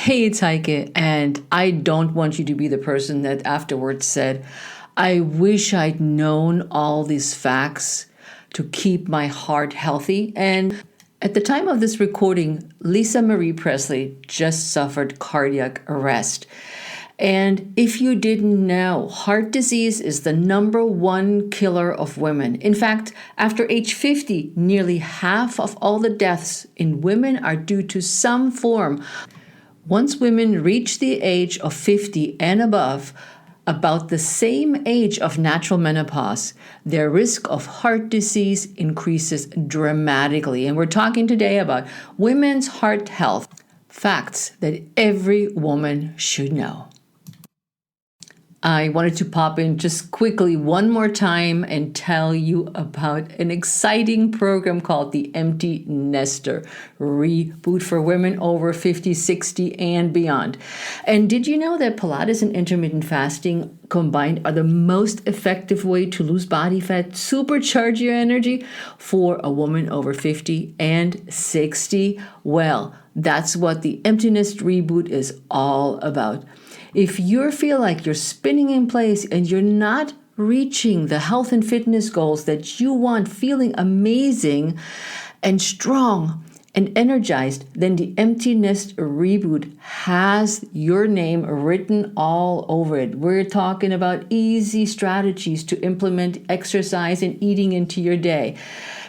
Hey, it's Heike, and I don't want you to be the person that afterwards said, I wish I'd known all these facts to keep my heart healthy. And at the time of this recording, Lisa Marie Presley just suffered cardiac arrest. And if you didn't know, heart disease is the number one killer of women. In fact, after age 50, nearly half of all the deaths in women are due to some form. Once women reach the age of 50 and above, about the same age of natural menopause, their risk of heart disease increases dramatically. And we're talking today about women's heart health, facts that every woman should know. I wanted to pop in just quickly one more time and tell you about an exciting program called the Empty Nester Reboot for women over 50, 60, and beyond. And did you know that Pilates and intermittent fasting combined are the most effective way to lose body fat, supercharge your energy for a woman over 50 and 60? Well, that's what the Empty Nester Reboot is all about. If you feel like you're spinning in place and you're not reaching the health and fitness goals that you want, feeling amazing and strong and energized, then the Empty Nest Reboot has your name written all over it. We're talking about easy strategies to implement exercise and eating into your day.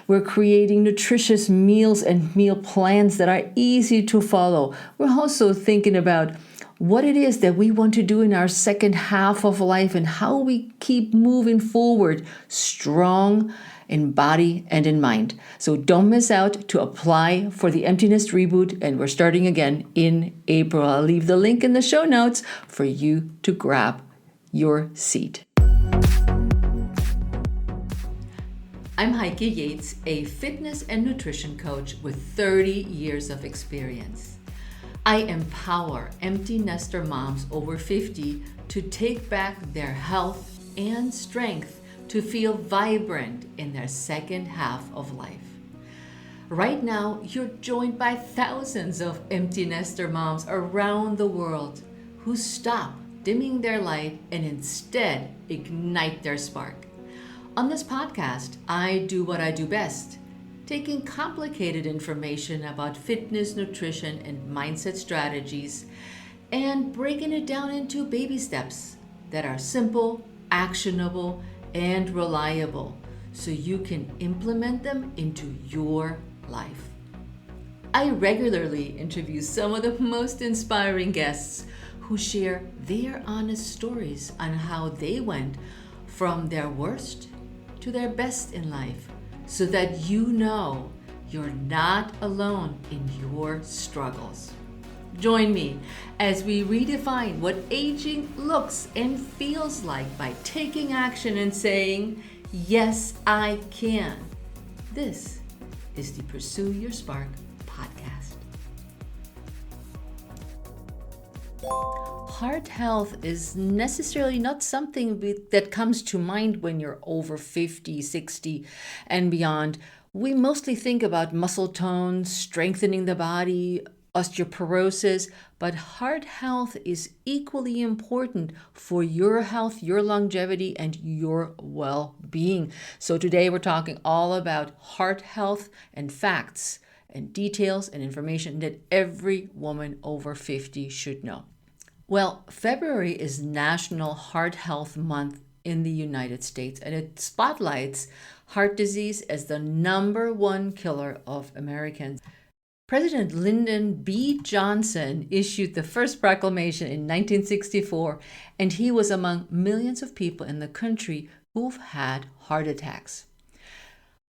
We're creating nutritious meals and meal plans that are easy to follow. We're also thinking about what it is that we want to do in our second half of life and how we keep moving forward strong in body and in mind. So don't miss out to apply for the Empty Nest Reboot, and we're starting again in April. I'll leave the link in the show notes for you to grab your seat. I'm Heike Yates, a fitness and nutrition coach with 30 years of experience. I empower empty nester moms over 50 to take back their health and strength to feel vibrant in their second half of life. Right now, you're joined by thousands of empty nester moms around the world who stop dimming their light and instead ignite their spark. On this podcast, I do what I do best, taking complicated information about fitness, nutrition, and mindset strategies and breaking it down into baby steps that are simple, actionable, and reliable so you can implement them into your life. I regularly interview some of the most inspiring guests who share their honest stories on how they went from their worst to their best in life, so that you know you're not alone in your struggles. Join me as we redefine what aging looks and feels like by taking action and saying, yes, I can. This is the Pursue Your Spark podcast. Heart health is necessarily not something that comes to mind when you're over 50, 60, and beyond. We mostly think about muscle tone, strengthening the body, osteoporosis, but heart health is equally important for your health, your longevity, and your well-being. So today we're talking all about heart health and facts and details and information that every woman over 50 should know. Well, February is National Heart Health Month in the United States, and it spotlights heart disease as the number one killer of Americans. President Lyndon B. Johnson issued the first proclamation in 1964, and he was among millions of people in the country who've had heart attacks.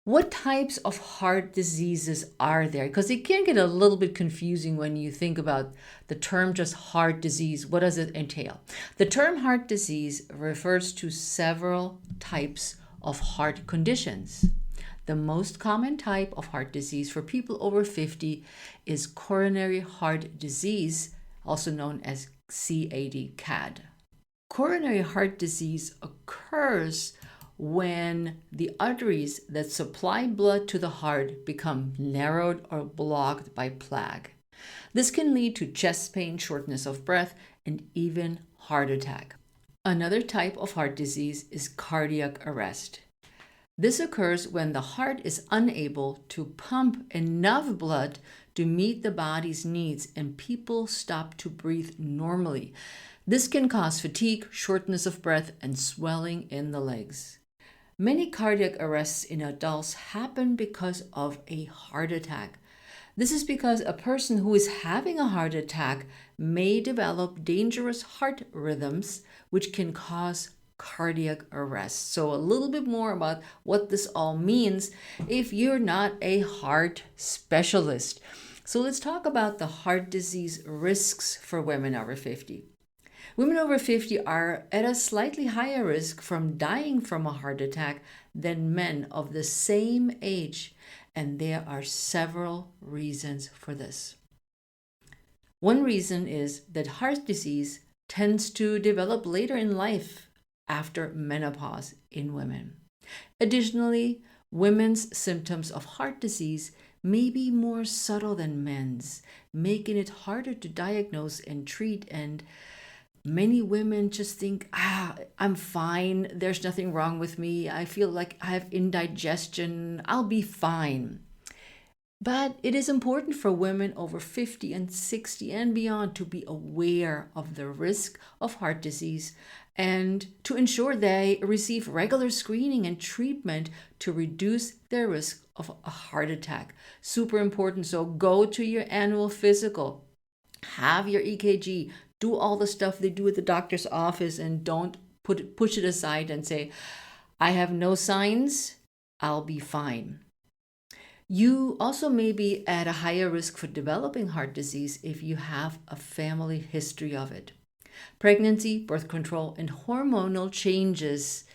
What types of heart diseases are there? Because it can get a little bit confusing when you think about the term just heart disease. What does it entail? The term heart disease refers to several types of heart conditions. The most common type of heart disease for people over 50 is coronary heart disease, also known as CAD. Coronary heart disease occurs when the arteries that supply blood to the heart become narrowed or blocked by plaque. This can lead to chest pain, shortness of breath, and even heart attack. Another type of heart disease is cardiac arrest. This occurs when the heart is unable to pump enough blood to meet the body's needs and people stop to breathe normally. This can cause fatigue, shortness of breath, and swelling in the legs. Many cardiac arrests in adults happen because of a heart attack. This is because a person who is having a heart attack may develop dangerous heart rhythms, which can cause cardiac arrest. So a little bit more about what this all means if you're not a heart specialist. So let's talk about the heart disease risks for women over 50. Women over 50 are at a slightly higher risk from dying from a heart attack than men of the same age, and there are several reasons for this. One reason is that heart disease tends to develop later in life after menopause in women. Additionally, women's symptoms of heart disease may be more subtle than men's, making it harder to diagnose and treat, and many women just think, I'm fine, there's nothing wrong with me, I feel like I have indigestion, I'll be fine. But it is important for women over 50 and 60 and beyond to be aware of the risk of heart disease and to ensure they receive regular screening and treatment to reduce their risk of a heart attack. Super important. So go to your annual physical, have your EKG, do all the stuff they do at the doctor's office, and don't push it aside and say, I have no signs, I'll be fine. You also may be at a higher risk for developing heart disease if you have a family history of it. Pregnancy, birth control, and hormonal changes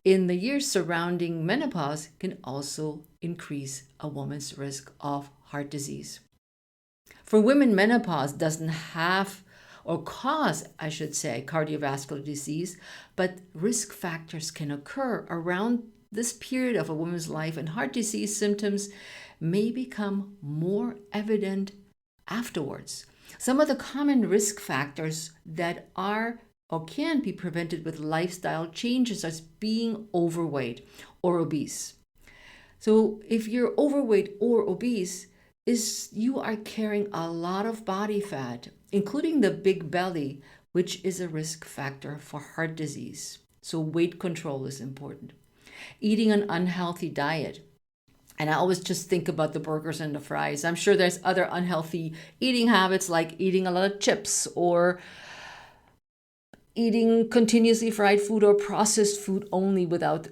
in the years surrounding menopause can also increase a woman's risk of heart disease. For women, menopause doesn't have or cause, I should say, cardiovascular disease, but risk factors can occur around this period of a woman's life, and heart disease symptoms may become more evident afterwards. Some of the common risk factors that are or can be prevented with lifestyle changes as being overweight or obese. So if you're overweight or obese, you are carrying a lot of body fat, including the big belly, which is a risk factor for heart disease. So weight control is important. Eating an unhealthy diet. And I always just think about the burgers and the fries. I'm sure there's other unhealthy eating habits like eating a lot of chips or eating continuously fried food or processed food only without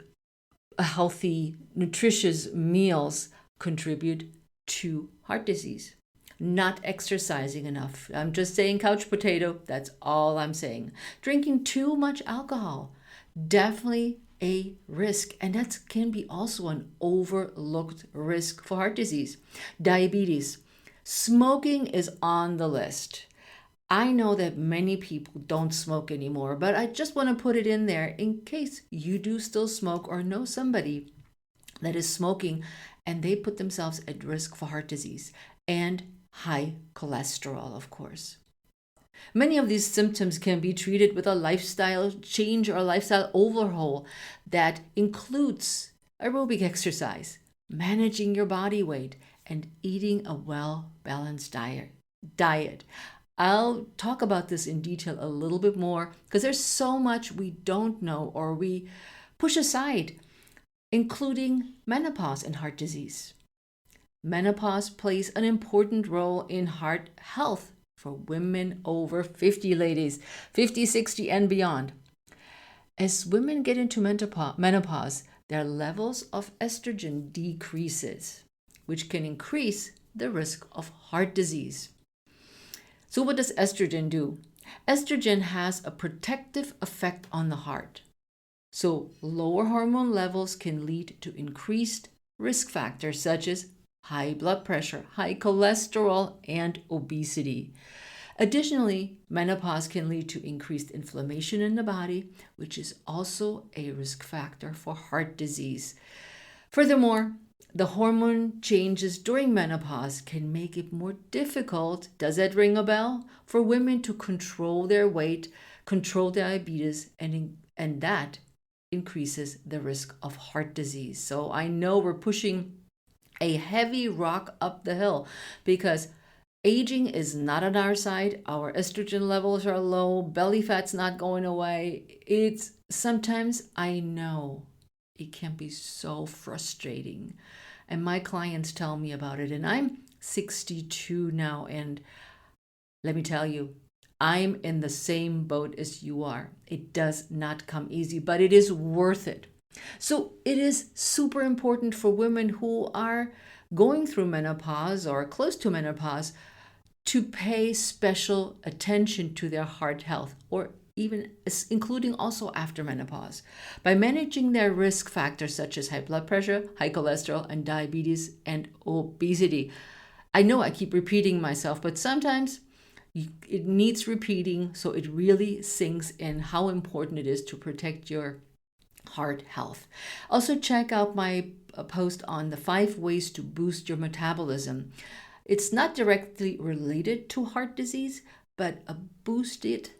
a healthy, nutritious meals contribute to heart disease. Not exercising enough. I'm just saying couch potato. That's all I'm saying. Drinking too much alcohol. Definitely a risk, and that can be also an overlooked risk for heart disease. Diabetes. Smoking is on the list. I know that many people don't smoke anymore, but I just want to put it in there in case you do still smoke or know somebody that is smoking and they put themselves at risk for heart disease and high cholesterol, of course. Many of these symptoms can be treated with a lifestyle change or a lifestyle overhaul that includes aerobic exercise, managing your body weight, and eating a well-balanced diet. I'll talk about this in detail a little bit more because there's so much we don't know or we push aside, including menopause and heart disease. Menopause plays an important role in heart health for women over 50, ladies, 50, 60, and beyond. As women get into menopause, their levels of estrogen decreases, which can increase the risk of heart disease. So what does estrogen do? Estrogen has a protective effect on the heart. So lower hormone levels can lead to increased risk factors such as high blood pressure, high cholesterol, and obesity. Additionally, menopause can lead to increased inflammation in the body, which is also a risk factor for heart disease. Furthermore, The hormone changes during menopause can make it more difficult, does that ring a bell, for women to control their weight, control diabetes, and that increases the risk of heart disease. So I know we're pushing a heavy rock up the hill because aging is not on our side. Our estrogen levels are low, belly fat's not going away. It's sometimes, I know, it can be so frustrating. And my clients tell me about it. And I'm 62 now. And let me tell you, I'm in the same boat as you are. It does not come easy, but it is worth it. So it is super important for women who are going through menopause or close to menopause to pay special attention to their heart health, or even including also after menopause, by managing their risk factors such as high blood pressure, high cholesterol, and diabetes and obesity. I know I keep repeating myself, but sometimes it needs repeating so it really sinks in how important it is to protect your heart health. Also, check out my post on the 5 ways to boost your metabolism. It's not directly related to heart disease, but a boosted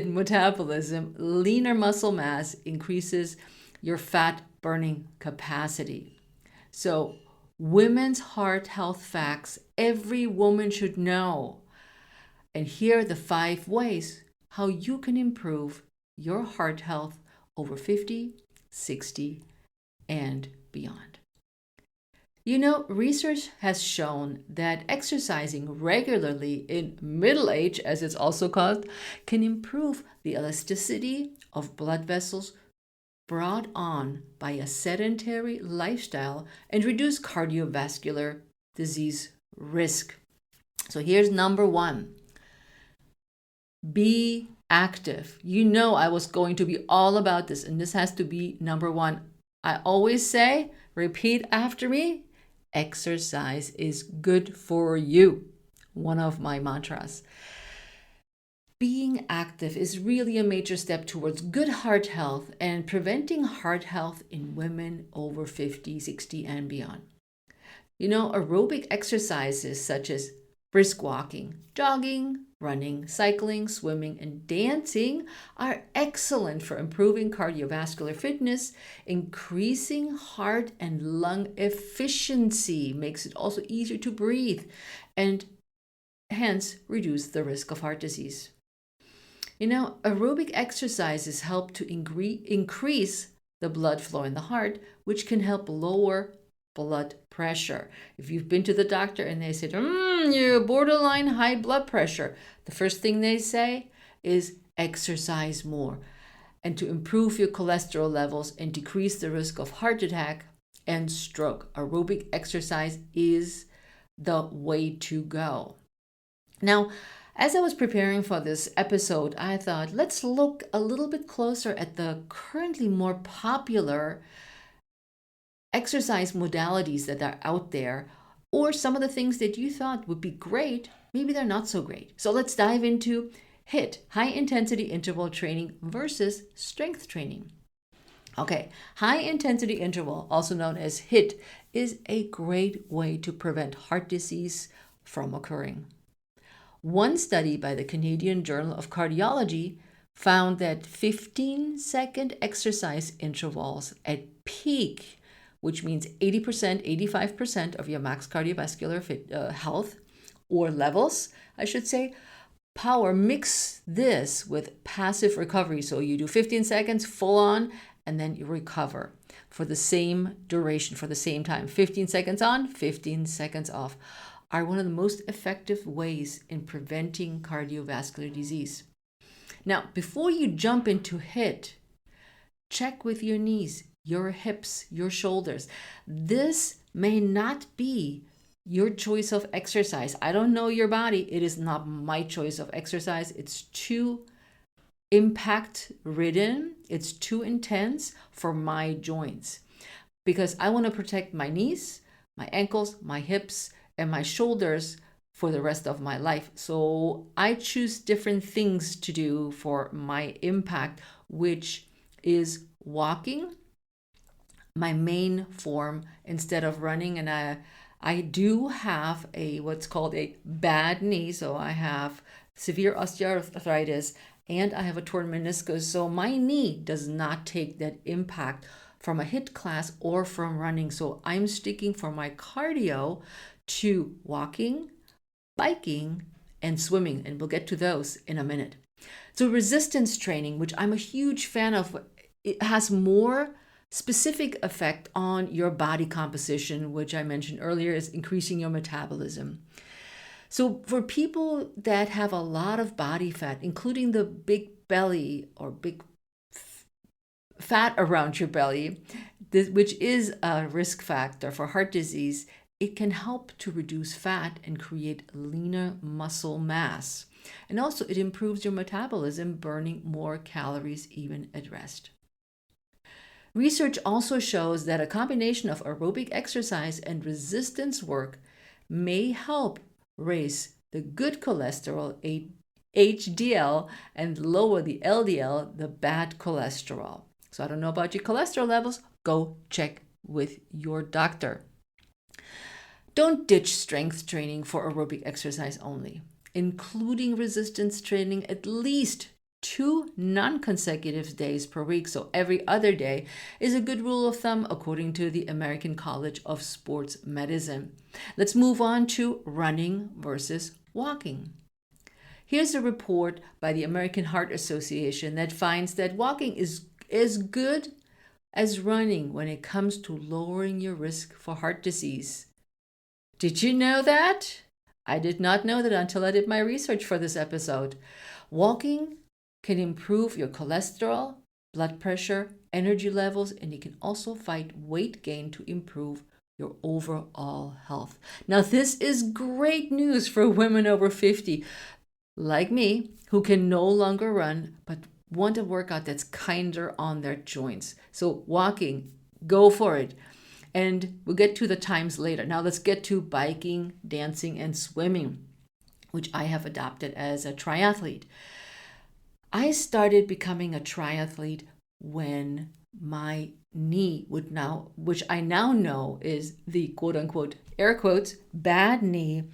metabolism, leaner muscle mass increases your fat burning capacity. So, women's heart health facts every woman should know. And here are the 5 ways how you can improve your heart health over 50, 60, and beyond. You know, research has shown that exercising regularly in middle age, as it's also called, can improve the elasticity of blood vessels brought on by a sedentary lifestyle and reduce cardiovascular disease risk. So here's number 1. Be active. You know I was going to be all about this, and this has to be number 1. I always say, repeat after me, exercise is good for you. One of my mantras. Being active is really a major step towards good heart health and preventing heart health in women over 50, 60, and beyond. You know, aerobic exercises such as brisk walking, jogging, running, cycling, swimming, and dancing are excellent for improving cardiovascular fitness, increasing heart and lung efficiency, makes it also easier to breathe, and hence reduce the risk of heart disease. You know, aerobic exercises help to increase the blood flow in the heart, which can help lower blood pressure. If you've been to the doctor and they said, you're borderline high blood pressure, the first thing they say is exercise more. And to improve your cholesterol levels and decrease the risk of heart attack and stroke, aerobic exercise is the way to go. Now, as I was preparing for this episode, I thought, let's look a little bit closer at the currently more popular exercise modalities that are out there, or some of the things that you thought would be great, maybe they're not so great. So let's dive into HIIT, high intensity interval training versus strength training. Okay, high intensity interval, also known as HIIT, is a great way to prevent heart disease from occurring. One study by the Canadian Journal of Cardiology found that 15-second exercise intervals at peak, which means 80%, 85% of your max cardiovascular health or levels, I should say, power, mix this with passive recovery. So you do 15 seconds full on and then you recover for the same duration, for the same time. 15 seconds on, 15 seconds off are one of the most effective ways in preventing cardiovascular disease. Now, before you jump into HIIT, check with your knees, your hips, your shoulders. This may not be your choice of exercise. I don't know your body. It is not my choice of exercise. It's too impact ridden. It's too intense for my joints because I want to protect my knees, my ankles, my hips, and my shoulders for the rest of my life. So I choose different things to do for my impact, which is walking, my main form instead of running. And I do have a what's called a bad knee. So I have severe osteoarthritis and I have a torn meniscus. So my knee does not take that impact from a HIIT class or from running. So I'm sticking for my cardio to walking, biking, and swimming. And we'll get to those in a minute. So resistance training, which I'm a huge fan of, it has more specific effect on your body composition, which I mentioned earlier is increasing your metabolism. So for people that have a lot of body fat, including the big belly or big fat around your belly, which is a risk factor for heart disease, it can help to reduce fat and create leaner muscle mass. And also it improves your metabolism, burning more calories even at rest. Research also shows that a combination of aerobic exercise and resistance work may help raise the good cholesterol, HDL, and lower the LDL, the bad cholesterol. So I don't know about your cholesterol levels, go check with your doctor. Don't ditch strength training for aerobic exercise only. Including resistance training at least 2 non-consecutive days per week, so every other day, is a good rule of thumb according to the American College of Sports Medicine. Let's move on to running versus walking. Here's a report by the American Heart Association that finds that walking is as good as running when it comes to lowering your risk for heart disease. Did you know that? I did not know that until I did my research for this episode. Walking can improve your cholesterol, blood pressure, energy levels, and it can also fight weight gain to improve your overall health. Now, this is great news for women over 50, like me, who can no longer run, but want a workout that's kinder on their joints. So walking, go for it. And we'll get to the times later. Now let's get to biking, dancing, and swimming, which I have adopted as a triathlete. I started becoming a triathlete when my knee which I now know is the quote unquote, air quotes, bad knee,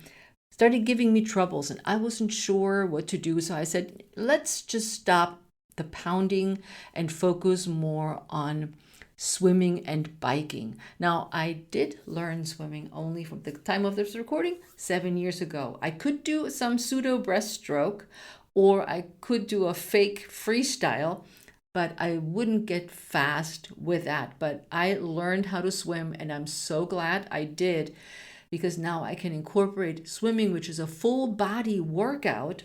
started giving me troubles and I wasn't sure what to do. So I said, let's just stop the pounding and focus more on swimming and biking. Now, I did learn swimming only from the time of this recording 7 years ago. I could do some pseudo breaststroke or I could do a fake freestyle, but I wouldn't get fast with that. But I learned how to swim and I'm so glad I did because now I can incorporate swimming, which is a full body workout,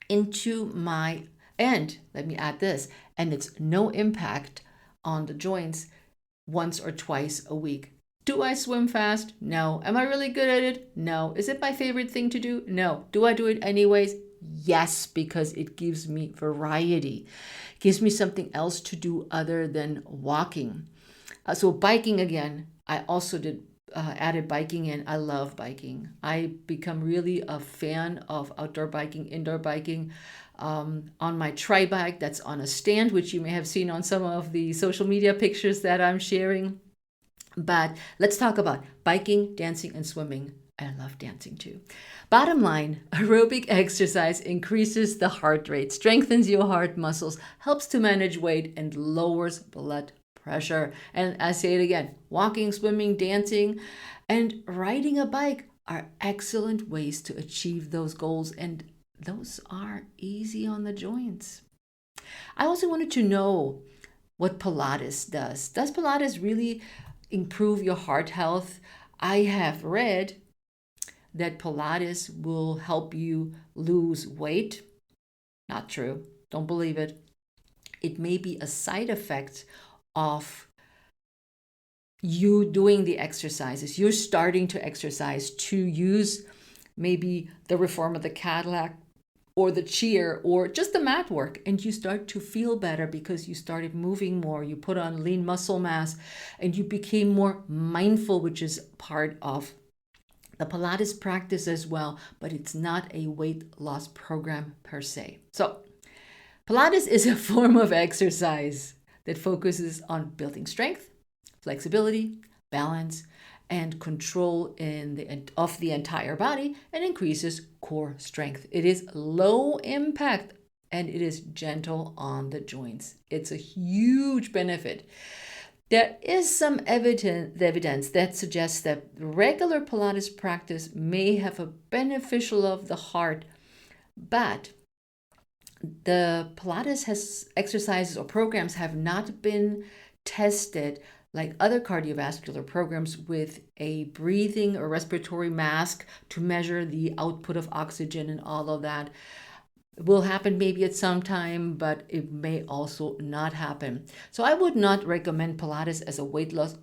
into my, and let me add this, and it's no impact on the joints once or twice a week. Do I swim fast? No. Am I really good at it? No. Is it my favorite thing to do? No. Do I do it anyways? Yes, because it gives me variety. It gives me something else to do other than walking. So biking again, I also added biking in. I love biking. I become really a fan of outdoor biking, indoor biking. On my tri-bike that's on a stand, which you may have seen on some of the social media pictures that I'm sharing. But let's talk about biking, dancing, and swimming. I love dancing too. Bottom line, aerobic exercise increases the heart rate, strengthens your heart muscles, helps to manage weight, and lowers blood pressure. And I say it again, walking, swimming, dancing, and riding a bike are excellent ways to achieve those goals, and those are easy on the joints. I also wanted to know what Pilates does. Does Pilates really improve your heart health? I have read that Pilates will help you lose weight. Not true. Don't believe it. It may be a side effect of you doing the exercises. You're starting to exercise to use maybe the reform of the Cadillac or the cheer or just the mat work, and you start to feel better because you started moving more, you put on lean muscle mass, and you became more mindful, which is part of the Pilates practice as well, but it's not a weight loss program per se. So Pilates is a form of exercise that focuses on building strength, flexibility, balance, and control of the entire body, and increases core strength. It is low impact and it is gentle on the joints. It's a huge benefit. There is some evidence that suggests that regular Pilates practice may have a beneficial of the heart, but the Pilates exercises or programs have not been tested like other cardiovascular programs with a breathing or respiratory mask to measure the output of oxygen and all of that. It will happen maybe at some time, but it may also not happen. So I would not recommend Pilates as a weight loss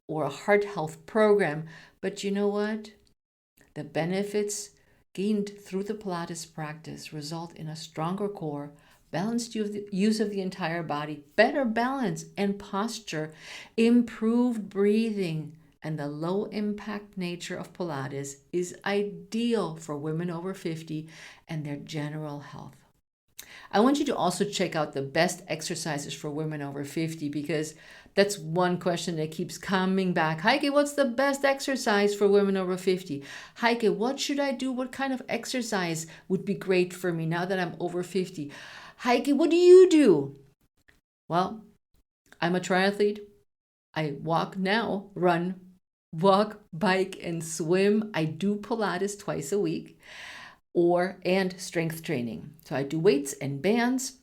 or a heart health program. But you know what? The benefits gained through the Pilates practice result in a stronger core, balanced use of the entire body, better balance and posture, improved breathing, and the low impact nature of Pilates is ideal for women over 50 and their general health. I want you to also check out the best exercises for women over 50 because that's one question that keeps coming back. Heike, what's the best exercise for women over 50? Heike, what should I do? What kind of exercise would be great for me now that I'm over 50? Heike, what do you do? Well, I'm a triathlete. I walk now, run, walk, bike, and swim. I do Pilates twice a week and strength training. So I do weights and bands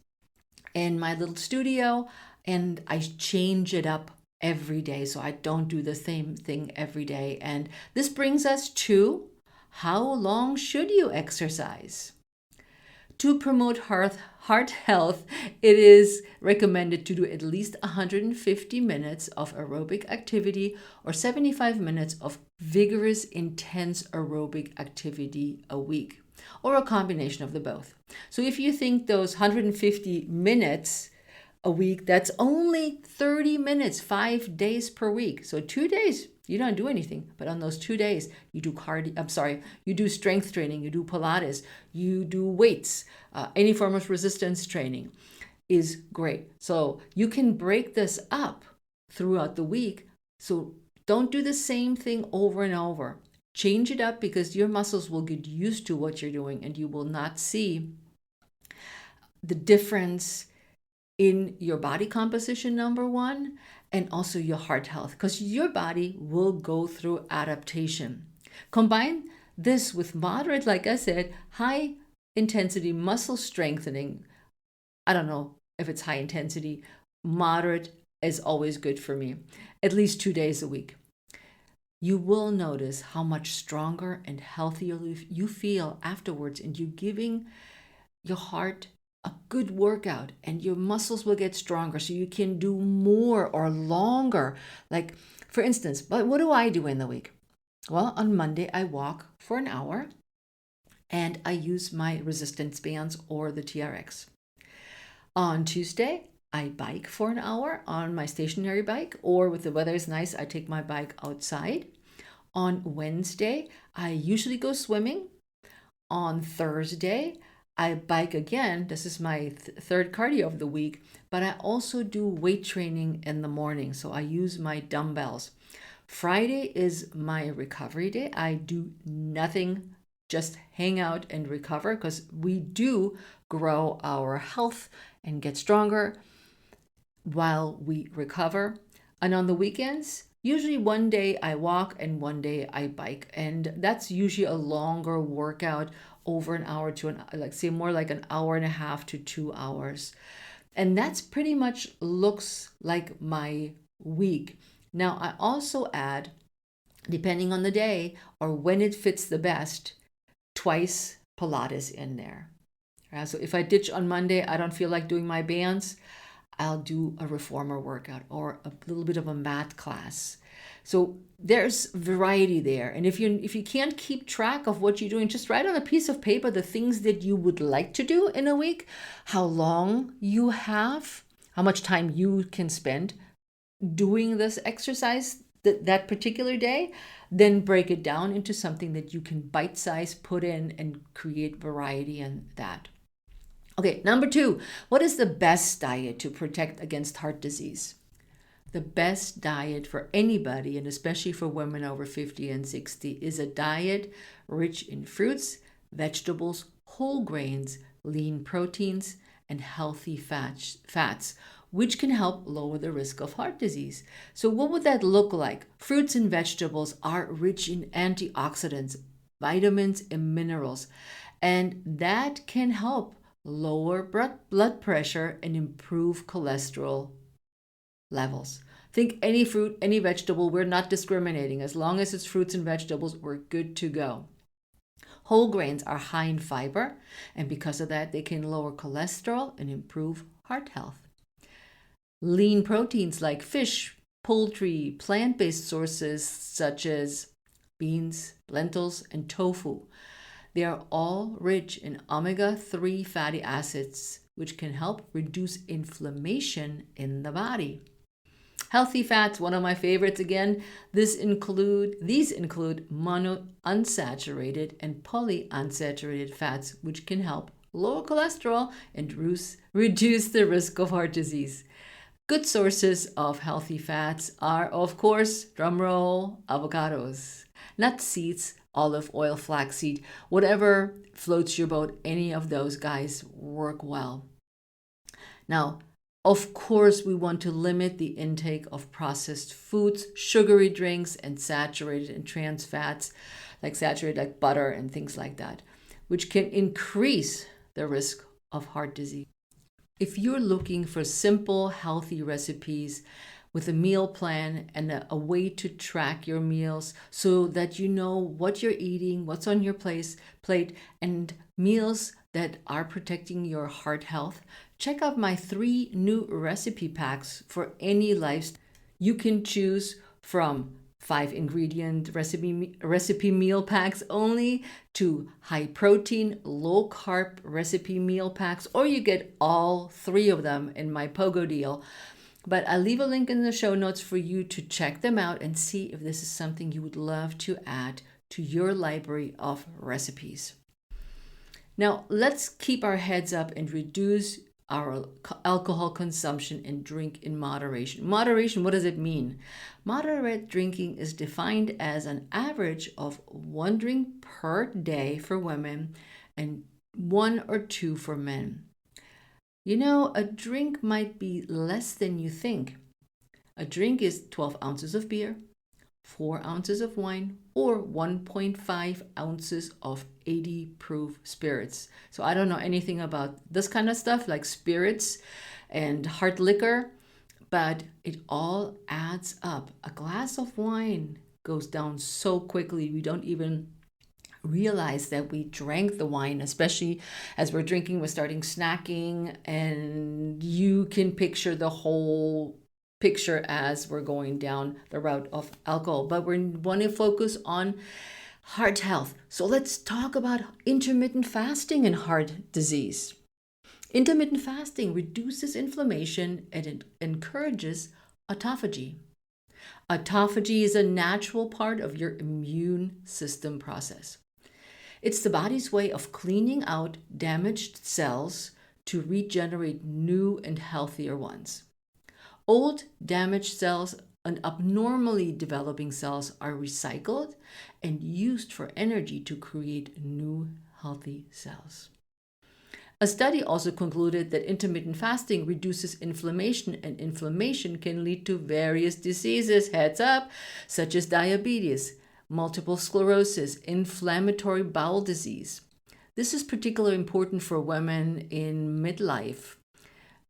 in my little studio, and I change it up every day. So I don't do the same thing every day. And this brings us to how long should you exercise? To promote heart health, it is recommended to do at least 150 minutes of aerobic activity or 75 minutes of vigorous, intense aerobic activity a week, or a combination of the both. So if you think those 150 minutes a week, that's only 30 minutes, 5 days per week. So 2 days, you don't do anything. But on those 2 days, you do strength training, you do Pilates, you do weights, any form of resistance training is great. So you can break this up throughout the week. So don't do the same thing over and over. Change it up because your muscles will get used to what you're doing and you will not see the difference in your body composition, number one, and also your heart health, because your body will go through adaptation. Combine this with moderate, like I said, high intensity muscle strengthening. I don't know if it's high intensity. Moderate is always good for me, at least 2 days a week. You will notice how much stronger and healthier you feel afterwards, and you're giving your heart a good workout, and your muscles will get stronger so you can do more or longer. Like, for instance, but what do I do in the week? Well, on Monday, I walk for an hour and I use my resistance bands or the TRX. On Tuesday, I bike for an hour on my stationary bike, or with the weather is nice, I take my bike outside. On Wednesday, I usually go swimming. On Thursday, I bike again. This is my third cardio of the week, but I also do weight training in the morning. So I use my dumbbells. Friday is my recovery day. I do nothing, just hang out and recover, because we do grow our health and get stronger while we recover. And on the weekends, usually one day I walk and one day I bike. And that's usually a longer workout, over an hour to more like an hour and a half to 2 hours. And that's pretty much looks like my week. Now, I also add, depending on the day or when it fits the best, twice Pilates in there. So if I ditch on Monday, I don't feel like doing my bands, I'll do a reformer workout or a little bit of a mat class. So there's variety there. And if you can't keep track of what you're doing, just write on a piece of paper the things that you would like to do in a week, how long you have, how much time you can spend doing this exercise that particular day, then break it down into something that you can bite-size put in and create variety in that. Okay, number 2, what is the best diet to protect against heart disease? The best diet for anybody, and especially for women over 50 and 60, is a diet rich in fruits, vegetables, whole grains, lean proteins, and healthy fats, which can help lower the risk of heart disease. So, what would that look like? Fruits and vegetables are rich in antioxidants, vitamins, and minerals, and that can help lower blood pressure and improve cholesterol levels. Think any fruit, any vegetable, we're not discriminating. As long as it's fruits and vegetables, we're good to go. Whole grains are high in fiber, and because of that, they can lower cholesterol and improve heart health. Lean proteins like fish, poultry, plant-based sources such as beans, lentils, and tofu. They are all rich in omega-3 fatty acids, which can help reduce inflammation in the body. Healthy fats, one of my favorites again. These include monounsaturated and polyunsaturated fats, which can help lower cholesterol and reduce the risk of heart disease. Good sources of healthy fats are, of course, drumroll, avocados, nut seeds, olive oil, flaxseed, whatever floats your boat, any of those guys work well. Now, of course, we want to limit the intake of processed foods, sugary drinks, and saturated and trans fats, like butter and things like that, which can increase the risk of heart disease. If you're looking for simple, healthy recipes with a meal plan and a way to track your meals so that you know what you're eating, what's on your plate, and meals that are protecting your heart health, check out my 3 new recipe packs for any lifestyle. You can choose from 5 ingredient recipe meal packs only to high protein, low carb recipe meal packs, or you get all 3 of them in my Pogo deal. But I'll leave a link in the show notes for you to check them out and see if this is something you would love to add to your library of recipes. Now, let's keep our heads up and reduce our alcohol consumption and drink in moderation. Moderation, what does it mean? Moderate drinking is defined as an average of 1 drink per day for women and 1 or 2 for men. You know, a drink might be less than you think. A drink is 12 ounces of beer, 4 ounces of wine, or 1.5 ounces of 80 proof spirits. So I don't know anything about this kind of stuff like spirits and hard liquor, but it all adds up. A glass of wine goes down so quickly, we don't even realize that we drank the wine. Especially as we're drinking, we're starting snacking, and you can picture the whole picture as we're going down the route of alcohol. But we want to focus on heart health. So let's talk about intermittent fasting and heart disease. Intermittent fasting reduces inflammation and it encourages autophagy. Autophagy is a natural part of your immune system process. It's the body's way of cleaning out damaged cells to regenerate new and healthier ones. Old, damaged cells and abnormally developing cells are recycled and used for energy to create new, healthy cells. A study also concluded that intermittent fasting reduces inflammation, and inflammation can lead to various diseases, heads up, such as diabetes, multiple sclerosis, inflammatory bowel disease. This is particularly important for women in midlife,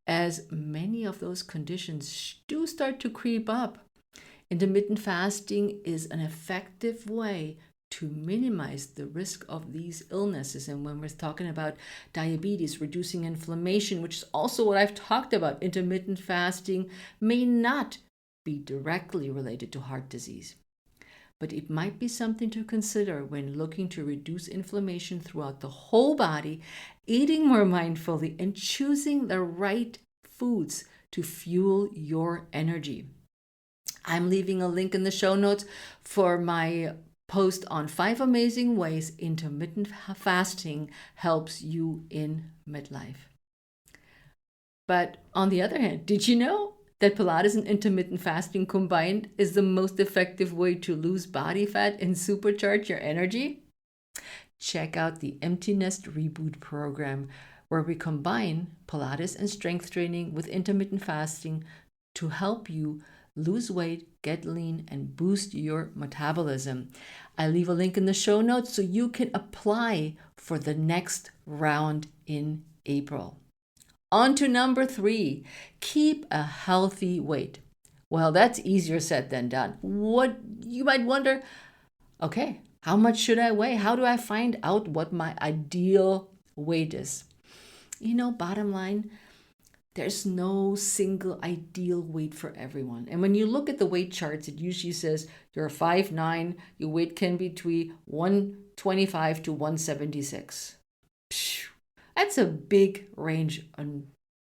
as many of those conditions do start to creep up. Intermittent fasting is an effective way to minimize the risk of these illnesses. And when we're talking about diabetes, reducing inflammation, which is also what I've talked about, intermittent fasting may not be directly related to heart disease, but it might be something to consider when looking to reduce inflammation throughout the whole body, eating more mindfully, and choosing the right foods to fuel your energy. I'm leaving a link in the show notes for my post on 5 amazing ways intermittent fasting helps you in midlife. But on the other hand, did you know that Pilates and intermittent fasting combined is the most effective way to lose body fat and supercharge your energy? Check out the Empty Nest Reboot program, where we combine Pilates and strength training with intermittent fasting to help you lose weight, get lean, and boost your metabolism. I leave a link in the show notes so you can apply for the next round in April. On to number 3, keep a healthy weight. Well, that's easier said than done. What you might wonder, okay, how much should I weigh? How do I find out what my ideal weight is? Bottom line, there's no single ideal weight for everyone. And when you look at the weight charts, it usually says you're 5'9", your weight can be between 125 to 176. That's a big range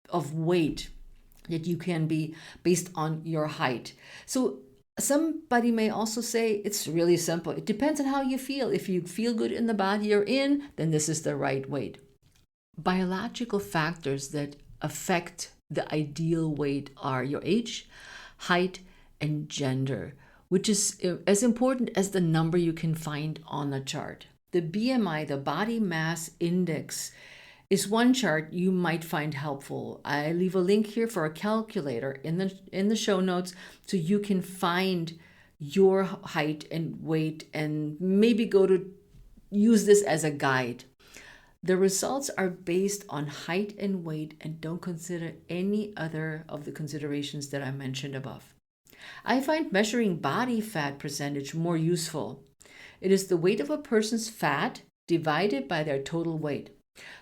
of weight that you can be based on your height. So somebody may also say it's really simple. It depends on how you feel. If you feel good in the body you're in, then this is the right weight. Biological factors that affect the ideal weight are your age, height, and gender, which is as important as the number you can find on a chart. The BMI, the body mass index, is one chart you might find helpful. I leave a link here for a calculator in the show notes so you can find your height and weight and maybe go to use this as a guide. The results are based on height and weight and don't consider any other of the considerations that I mentioned above. I find measuring body fat percentage more useful. It is the weight of a person's fat divided by their total weight.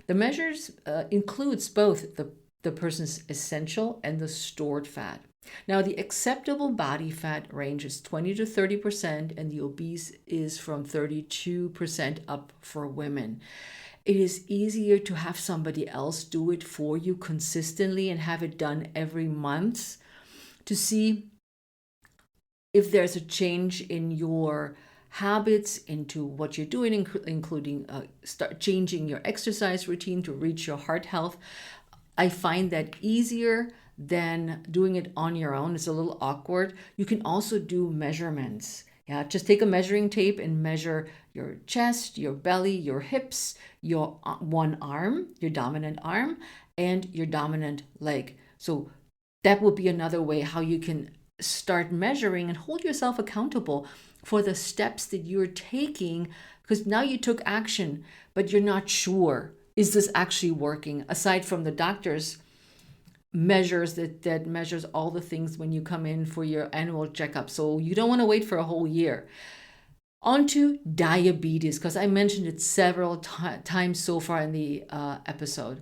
The measures includes both the person's essential and the stored fat. Now, the acceptable body fat range is 20 to 30%, and the obese is from 32% up for women. It is easier to have somebody else do it for you consistently and have it done every month to see if there's a change in your habits, into what you're doing, including start changing your exercise routine to reach your heart health. I find that easier than doing it on your own. It's a little awkward. You can also do measurements. Yeah, just take a measuring tape and measure your chest, your belly, your hips, your one arm, your dominant arm, and your dominant leg. So that would be another way how you can start measuring and hold yourself accountable for the steps that you're taking, because now you took action, but you're not sure, is this actually working? Aside from the doctor's measures that measures all the things when you come in for your annual checkup. So you don't want to wait for a whole year. On to diabetes, because I mentioned it several times so far in the episode.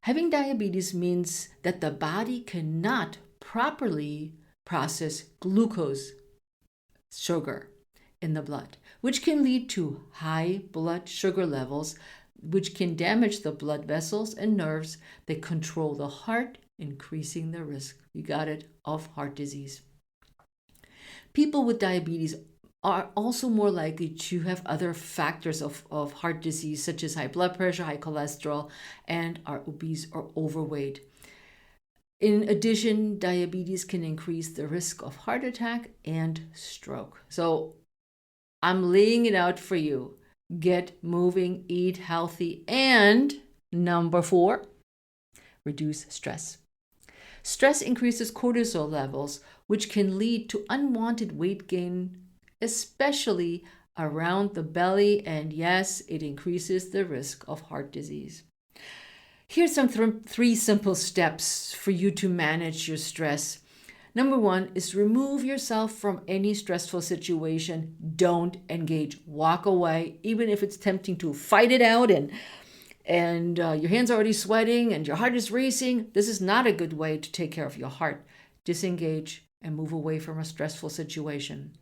Having diabetes means that the body cannot properly process glucose, sugar, in the blood, which can lead to high blood sugar levels, which can damage the blood vessels and nerves that control the heart, increasing the risk, you got it, of heart disease. People with diabetes are also more likely to have other factors of heart disease, such as high blood pressure, high cholesterol, and are obese or overweight. In addition, diabetes can increase the risk of heart attack and stroke. So I'm laying it out for you. Get moving, eat healthy, and number 4, reduce stress. Stress increases cortisol levels, which can lead to unwanted weight gain, especially around the belly, and yes, it increases the risk of heart disease. Here's some 3 simple steps for you to manage your stress. Number 1 is remove yourself from any stressful situation. Don't engage. Walk away, even if it's tempting to fight it out and your hands are already sweating and your heart is racing. This is not a good way to take care of your heart. Disengage and move away from a stressful situation.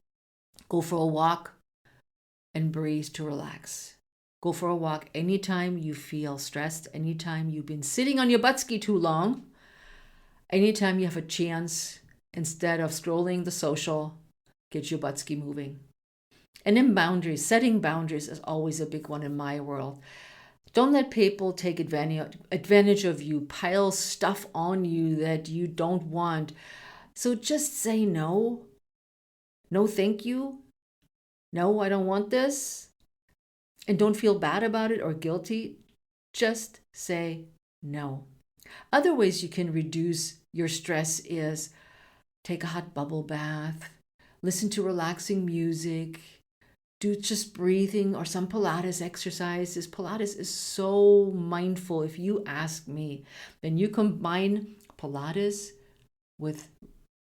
Go for a walk and breathe to relax. Go for a walk anytime you feel stressed, anytime you've been sitting on your buttski too long, anytime you have a chance. Instead of scrolling the social, get your buttski moving. And then boundaries. Setting boundaries is always a big one in my world. Don't let people take advantage of you, pile stuff on you that you don't want. So just say no. No, thank you. No, I don't want this. And don't feel bad about it or guilty. Just say no. Other ways you can reduce your stress is take a hot bubble bath, listen to relaxing music, do just breathing or some Pilates exercises. Pilates is so mindful. If you ask me, then you combine Pilates with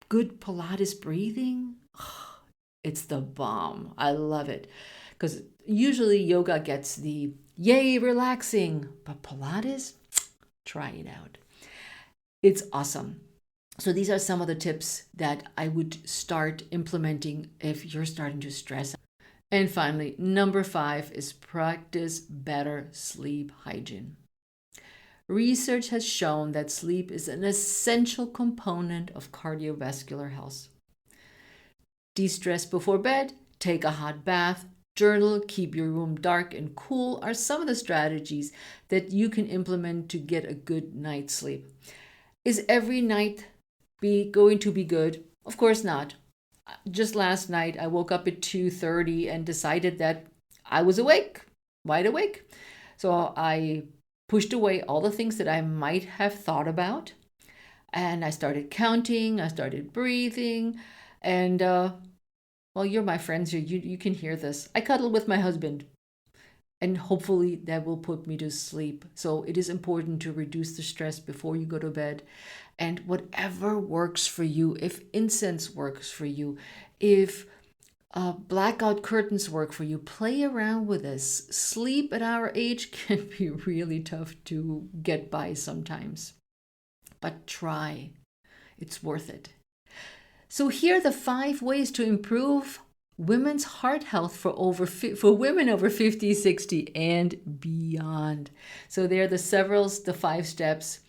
good Pilates breathing, it's the bomb. I love it. Because usually yoga gets the yay, relaxing, but Pilates, try it out. It's awesome. So these are some of the tips that I would start implementing if you're starting to stress. And finally, number 5 is practice better sleep hygiene. Research has shown that sleep is an essential component of cardiovascular health. De-stress before bed, take a hot bath, journal, keep your room dark and cool are some of the strategies that you can implement to get a good night's sleep. Is every night going to be good? Of course not. Just last night, I woke up at 2:30 and decided that I was awake, wide awake. So I pushed away all the things that I might have thought about. And I started counting, I started breathing. And, well, you're my friends here. You can hear this. I cuddled with my husband. And hopefully that will put me to sleep. So it is important to reduce the stress before you go to bed. And whatever works for you, if incense works for you, if blackout curtains work for you, play around with this. Sleep at our age can be really tough to get by sometimes. But try. It's worth it. So here are the 5 ways to improve women's heart health for women over 50, 60, and beyond. So there are the 5 steps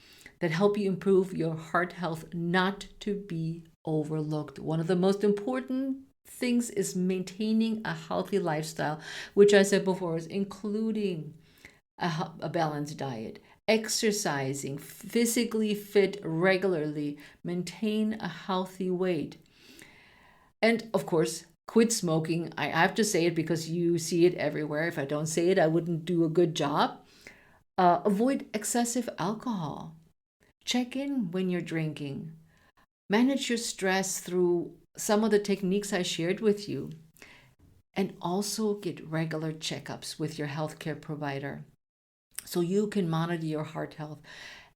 that help you improve your heart health, not to be overlooked. One of the most important things is maintaining a healthy lifestyle, which I said before is including a balanced diet, exercising, physically fit regularly, maintain a healthy weight. And of course, quit smoking. I have to say it because you see it everywhere. If I don't say it, I wouldn't do a good job. Avoid excessive alcohol. Check in when you're drinking. Manage your stress through some of the techniques I shared with you. And also get regular checkups with your healthcare provider so you can monitor your heart health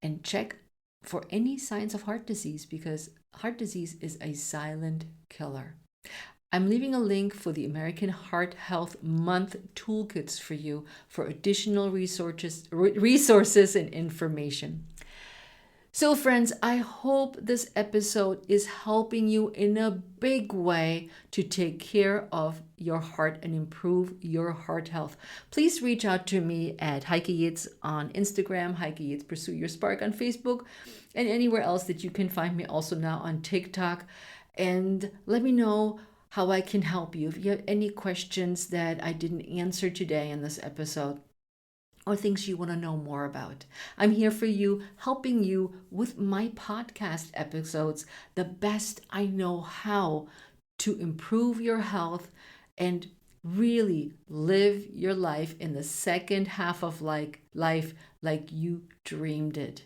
and check for any signs of heart disease, because heart disease is a silent killer. I'm leaving a link for the American Heart Health Month toolkits for you for additional resources and information. So friends, I hope this episode is helping you in a big way to take care of your heart and improve your heart health. Please reach out to me at Heike Yates on Instagram, Heike Yates Pursue Your Spark on Facebook, and anywhere else that you can find me, also now on TikTok. And let me know how I can help you. If you have any questions that I didn't answer today in this episode, or things you want to know more about, I'm here for you, helping you with my podcast episodes, the best I know how to improve your health and really live your life in the second half of life like you dreamed it.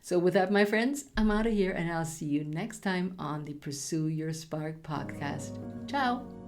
So with that, my friends, I'm out of here, and I'll see you next time on the Pursue Your Spark podcast. Ciao.